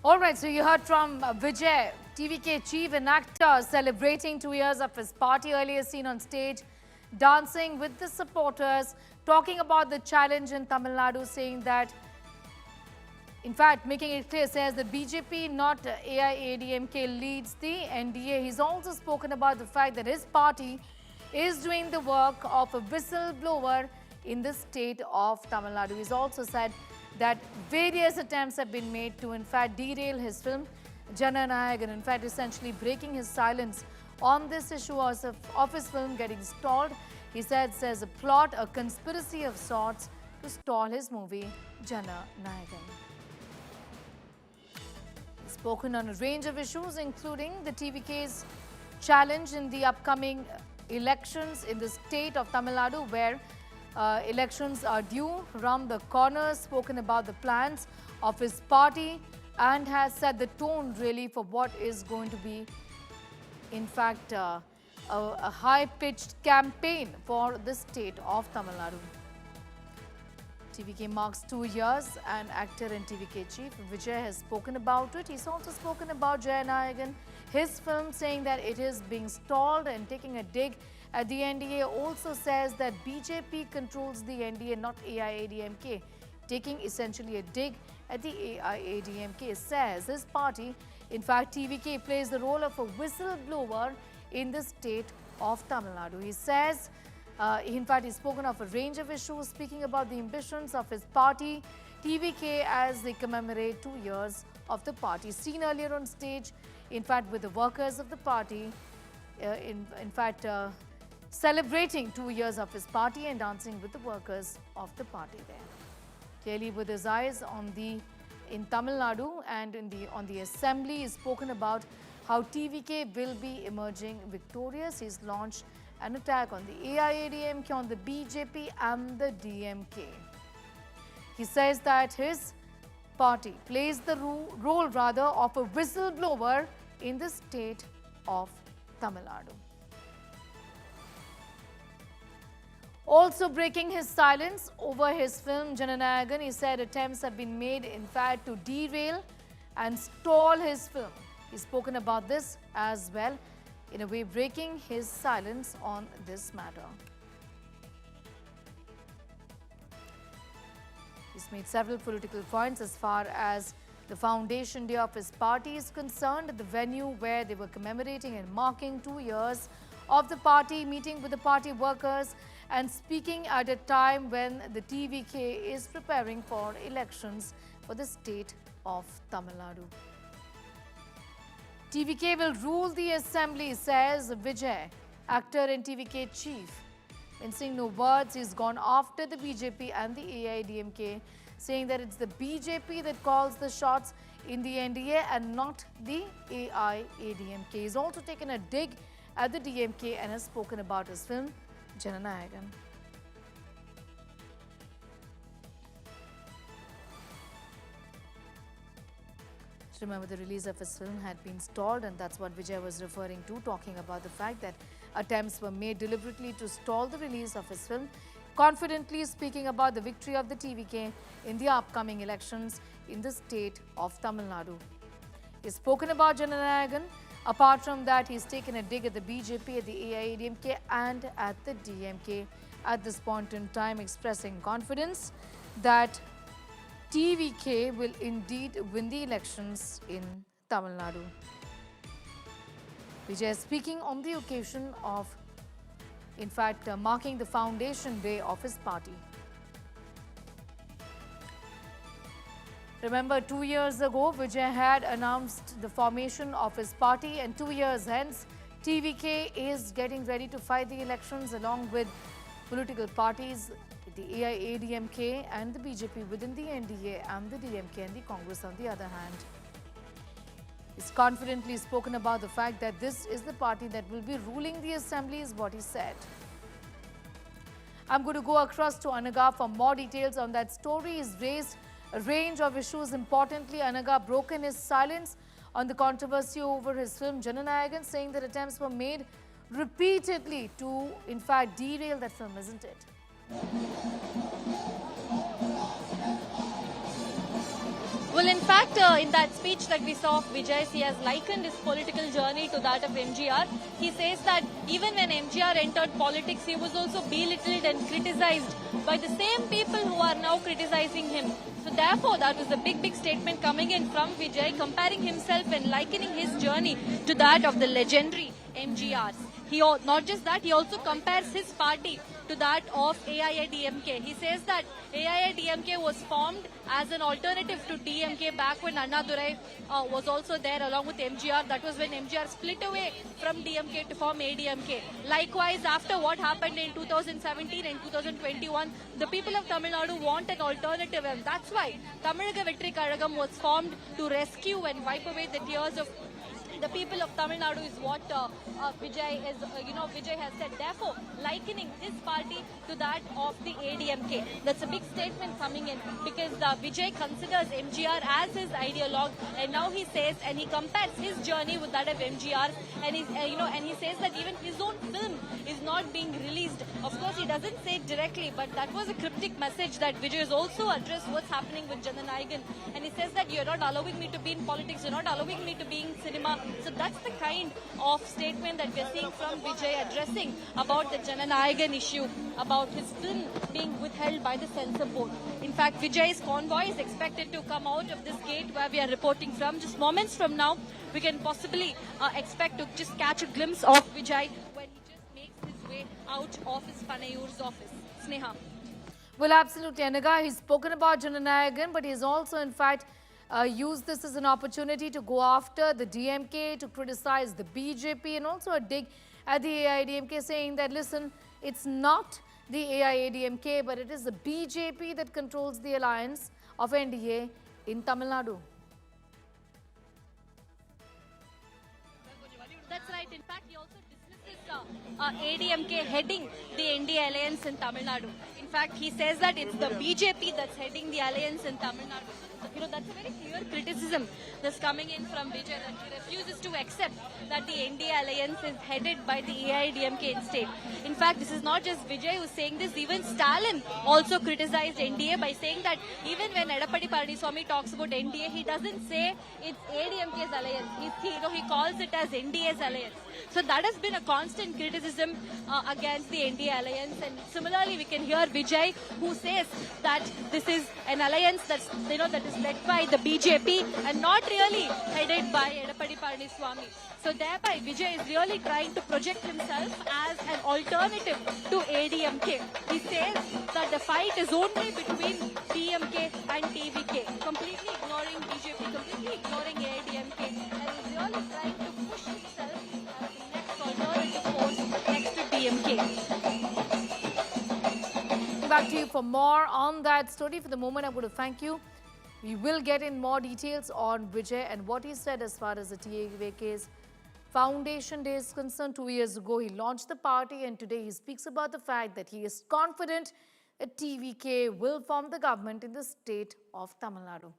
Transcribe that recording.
All right, so you heard from Vijay, TVK chief and actor, celebrating 2 years of his party, earlier seen on stage, dancing with the supporters, talking about the challenge in Tamil Nadu, saying that, in fact, making it clear, says that BJP, not AIADMK, leads the NDA. He's also spoken about the fact that his party is doing the work of a whistleblower in the state of Tamil Nadu. He's also said that various attempts have been made to, in fact, derail his film, Jananayagam, in fact, essentially breaking his silence on this issue of his film getting stalled. He says a plot, a conspiracy of sorts to stall his movie, Jananayagam. He's spoken on a range of issues, including the TVK's challenge in the upcoming elections in the state of Tamil Nadu, where elections are due around the corner, spoken about the plans of his party and has set the tone really for what is going to be, in fact, a high-pitched campaign for the state of Tamil Nadu. TVK marks 2 years, and actor and TVK chief Vijay has spoken about it. He's also spoken about Jananayagam, his film, saying that it is being stalled and taking a dig at the NDA. Also says that BJP controls the NDA, not AIADMK, taking essentially a dig at the AIADMK. Says his party, in fact, TVK plays the role of a whistleblower in the state of Tamil Nadu. He says, in fact, he's spoken of a range of issues, speaking about the ambitions of his party, TVK, as they commemorate 2 years of the party. Seen earlier on stage, in fact, with the workers of the party, celebrating 2 years of his party and dancing with the workers of the party there. Clearly, with his eyes on in Tamil Nadu and on the Assembly, he's spoken about how TVK will be emerging victorious. He's launched an attack on the AIADMK, on the BJP and the DMK. He says that his party plays the role of a whistleblower in the state of Tamil Nadu. Also breaking his silence over his film Jananayagam, he said attempts have been made, in fact, to derail and stall his film. He's spoken about this as well, in a way breaking his silence on this matter. He's made several political points as far as the foundation day of his party is concerned, at the venue where they were commemorating and marking 2 years of the party, meeting with the party workers and speaking at a time when the TVK is preparing for elections for the state of Tamil Nadu. TVK will rule the Assembly, says Vijay, actor and TVK chief. Mincing no words, he's gone after the BJP and the AIADMK, saying that it's the BJP that calls the shots in the NDA and not the AIADMK. He's also taken a dig at the DMK and has spoken about his film, Jananayagam. Remember, the release of his film had been stalled, and that's what Vijay was referring to, talking about the fact that attempts were made deliberately to stall the release of his film, confidently speaking about the victory of the TVK in the upcoming elections in the state of Tamil Nadu. He's spoken about Jananayagam. Apart from that, he's taken a dig at the BJP, at the AIADMK and at the DMK at this point in time, expressing confidence that TVK will indeed win the elections in Tamil Nadu. Vijay speaking on the occasion of, in fact, marking the foundation day of his party. Remember, 2 years ago, Vijay had announced the formation of his party, and 2 years hence, TVK is getting ready to fight the elections along with political parties, the AIADMK and the BJP within the NDA and the DMK and the Congress on the other hand. He's confidently spoken about the fact that this is the party that will be ruling the Assembly, is what he said. I'm going to go across to Anaga for more details on that story. He's raised a range of issues. Importantly, Anaga broken his silence on the controversy over his film Jananayagam, saying that attempts were made repeatedly to, in fact, derail that film, isn't it? Well, in fact, in that speech that we saw of Vijay, he has likened his political journey to that of MGR. He says that even when MGR entered politics, he was also belittled and criticized by the same people who are now criticizing him. So therefore, that was a big statement coming in from Vijay, comparing himself and likening his journey to that of the legendary MGRs. Not just that, he also compares his party to that of AIADMK. He says that AIADMK was formed as an alternative to DMK back when Annadurai was also there along with MGR. That was when MGR split away from DMK to form ADMK. Likewise, after what happened in 2017 and 2021, the people of Tamil Nadu want an alternative, and that's why Tamilaga Vettri Kazhagam was formed to rescue and wipe away the tears of the people of Tamil Nadu, is what Vijay has said. Therefore, likening his party to that of the ADMK. That's a big statement coming in, because Vijay considers MGR as his ideologue, and now he says, and he compares his journey with that of MGR, and and he says that even his own film is not being released. Of course, he doesn't say it directly, but that was a cryptic message that Vijay has also addressed what's happening with Jananayagam, and he says that you're not allowing me to be in politics, you're not allowing me to be in cinema. So that's the kind of statement that we're seeing from Vijay addressing about the Jananayagam issue, about his film being withheld by the censor board. In fact, Vijay's convoy is expected to come out of this gate where we are reporting from. Just moments from now, we can possibly expect to just catch a glimpse of Vijay when he just makes his way out of his Panayur's office. Sneha. Well, absolutely, Anaga. He's spoken about Jananayagam, but he's also, in fact, used this as an opportunity to go after the DMK, to criticize the BJP, and also a dig at the AIADMK, saying that, listen, it's not the AIADMK, but it is the BJP that controls the alliance of NDA in Tamil Nadu. That's right. In fact, he also dismisses ADMK heading the NDA alliance in Tamil Nadu. In fact, he says that it's the BJP that's heading the alliance in Tamil Nadu. So, that's a very clear criticism that's coming in from Vijay, that he refuses to accept that the NDA alliance is headed by the AIADMK instead. In fact, this is not just Vijay who's saying this. Even Stalin also criticized NDA by saying that even when Edappadi Palaniswamy talks about NDA, he doesn't say it's ADMK's alliance. He calls it as NDA's alliance. So that has been a constant criticism against the NDA alliance. And similarly, we can hear Vijay, who says that this is an alliance that's that is led by the BJP and not really headed by Edappadi Palaniswamy. So thereby, Vijay is really trying to project himself as an alternative to ADMK. He says that the fight is only between DMK and TVK, completely ignoring BJP, completely ignoring AIADMK, and is really trying to push himself as the next alternative force next to DMK. Back to you for more on that story. For the moment, I'm going to thank you. We will get in more details on Vijay and what he said as far as the TVK's Foundation Day is concerned. 2 years ago, he launched the party, and today he speaks about the fact that he is confident that TVK will form the government in the state of Tamil Nadu.